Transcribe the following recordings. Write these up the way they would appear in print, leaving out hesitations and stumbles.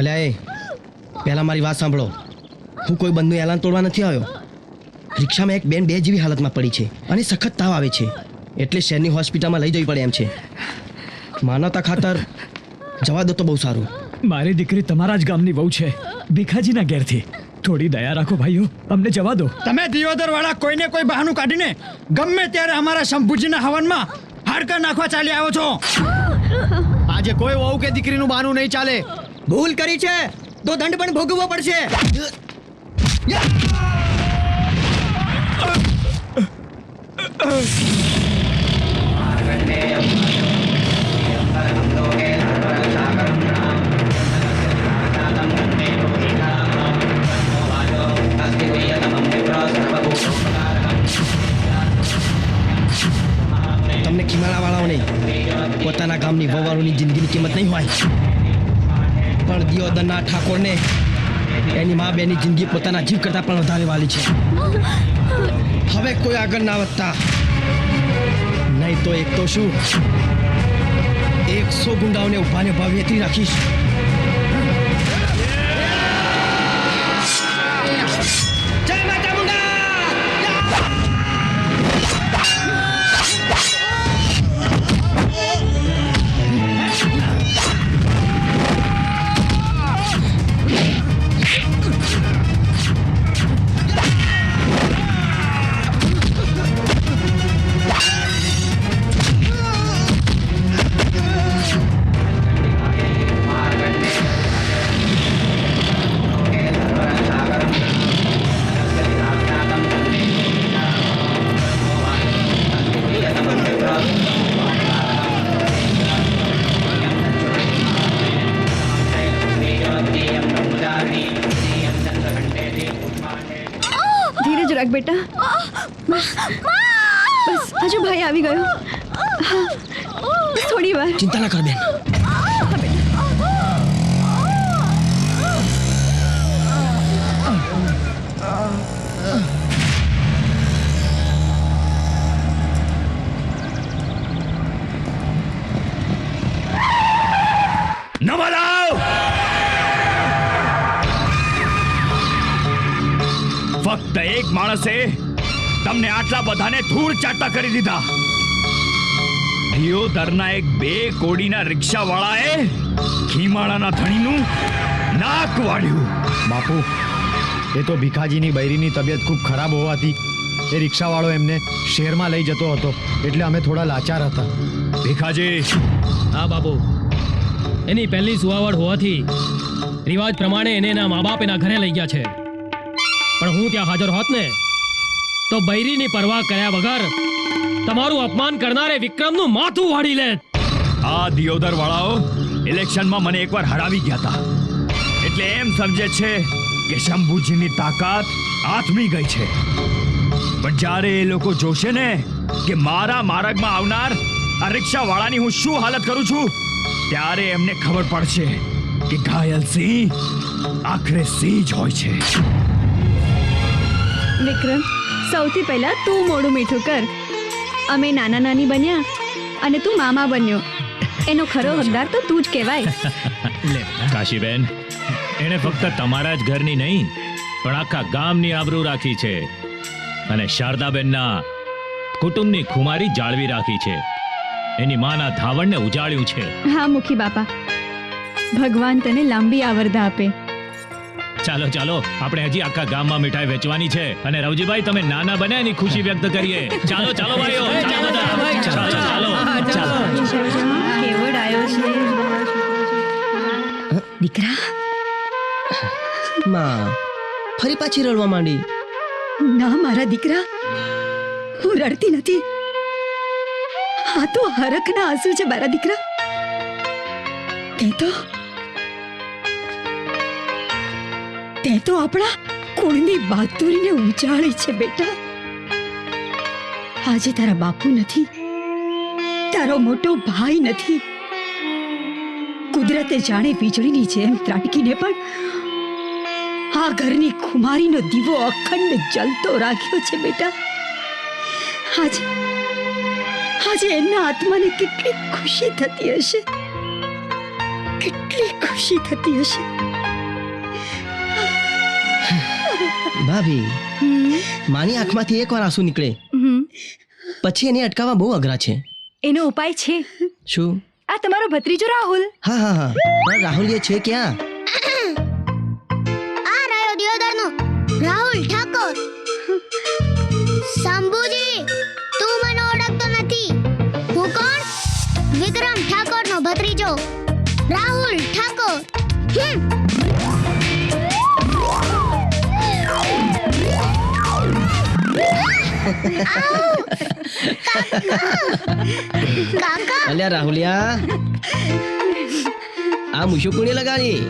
અલ્યા એ પહેલા મારી વાત સાંભળો. હું કોઈ બંધનું એલાન તોડવા નથી આવ્યો. રિક્ષામાં એક બેન 2 જેવી હાલતમાં પડી છે અને સખત તાવ આવે છે, એટલે શહેરની હોસ્પિટલમાં લઈ જવી પડે એમ છે. માનવતા ખાતર જવા દો તો બહુ સારું. મારી દીકરી તમારા જ ગામની વહુ છે, ભીખાજીના ઘેરથી. થોડી દયા રાખો ભાઈઓ, અમને જવા દો. તમે દિયોદર વાળા કોઈને કોઈ બહાનું કાઢીને ગમે ત્યારે અમારા શંભુજીના હવનમાં હાડકા નાખવા ચાલી આવો છો. આજે કોઈ વહુ કે દીકરીનું બહાનું નહીં ચાલે. ભૂલ કરી છે તો દંડ પણ ભોગવવો પડશે. તમને ખીમાળાવાળાઓને પોતાના ગામની વહુવાળોની જિંદગીની કિંમત નહીં હોય, પણ દિયોદરના ઠાકોરને એની મા બેની જિંદગી પોતાના જીવ કરતાં પણ વધારે વાલી છે. હવે કોઈ આગળ ના વધતા, નહીં તો એક તો શું 100 ગુંડાઓને ઉભાને ભાવ વેતરી રાખીશ. જય માતા મુંડા! ધીરજ રાખ બેટા. બસ હજુ ભાઈ આવી ગયો. થોડી વાર ચિંતા ના કર બેન. ફક્ત એક માણસે તમને આટલા બધાને ધૂળ ચાટતા કરી દીધા. દિયોદરના એક 2 કોડીના રિક્ષાવાળાએ ખીમાળાના ધણીનું નાક વાળ્યું. બાપુ, એ તો ભીખાજીની બૈરીની તબિયત ખૂબ ખરાબ હોવાથી એ રિક્ષાવાળો એમને શહેરમાં લઈ જતો હતો, એટલે અમે થોડા લાચાર હતા. ભીખાજી. હા બાપુ, એની પહેલી સુવાવડ હોવાથી રિવાજ પ્રમાણે એને એના મા બાપ એના ઘરે લઈ ગયા છે. પણ હું ત્યાં હાજર હોત ને તો બૈરીની પરવા કર્યા વગર તમારું અપમાન કરનારે વિક્રમનું માથું વાળી લે. આ દિયોદર વાળાઓ ઇલેક્શનમાં મને એકવાર હરાવી ગયા હતા, એટલે એમ સમજે છે કે શંભુજીની તાકાત આથમી ગઈ છે. પણ જ્યારે એ લોકો જોશે ને કે મારા માર્ગમાં આવનાર આ રિક્ષા વાળાની હું શું હાલત કરું છું, ત્યારે એમને ખબર પડશે કે ઘાયલ સિંહ આખરે સિંહ જ હોય છે. વિક્રમ, સૌથી પહેલા તું મોઢું મીઠું કર. અમે નાના નાની બન્યા અને તું મામા બન્યો, એનો ખરો હકદાર તો તું જ કહેવાય. કાશીબેન, એને ફક્ત તમારા જ ઘરની નહીં પણ આખા ગામની આબરૂ રાખી છે અને શારદાબેનના કુટુંબની ખુમારી જાળવી રાખી છે. એની માના ધાવણને ઉજાળ્યું છે. હા મુખી બાપા, ભગવાન તને લાંબી આવરદા આપે. ચાલો ચાલો, આપણે હજી આખા ગામમાં મીઠાઈ વેચવાની છે અને રવજીભાઈ તમે નાના બને એની ખુશી વ્યક્ત કરીએ. ચાલો ચાલો ભાઈઓ, ચાલો ચાલો ચાલો. કેવડ આવ્યો છે દીકરા. માં ફરી પાછી રડવા માંડી. ના મારા દીકરા, હું રડતી નથી. આ તો હરખના આંસુ છે મારા દીકરા. તે તો આપણા કુળની બહાદુરીને ઉજાળી છે બેટા. આજે તારા બાપુ નથી, તારો મોટો ભાઈ નથી. કુદરતે જાણે વીજળીની જેમ ત્રાટકીને પણ આ ઘરની ખુમારીનો દીવો અખંડ જલતો રાખ્યો છે બેટા. આજે એમના આત્માને કેટલી ખુશી થતી હશે, કેટલી ખુશી થતી હશે. ભાભી, માની આંખમાંથી એકવાર આંસુ નીકળે પછી એને અટકાવવા બહુ અઘરા છે. એનો ઉપાય છે. શું? આ તમારો ભત્રીજો રાહુલ. હા હા હા, પણ રાહુલ એ છે ક્યાં? આ રહ્યો દિયોદરનો રાહુલ ઠાકોર. શંભુજી, તું મને ઓળખતો નથી. હું કોણ? વિક્રમ ઠાકોરનો ભત્રીજો રાહુલ ઠાકોર. કાકા, અલ્યા રાહુલિયા, આ મૂછો કોણે લગાડી?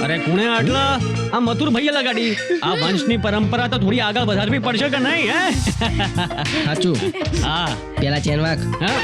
અરે કુણે આટલા આ મથુર ભાઈએ લગાડી. આ વંશની પરંપરા તો થોડી આગળ વધારવી પડશે કે નહીં હે? સાચું. હા પેલા ચેન વાગ. હા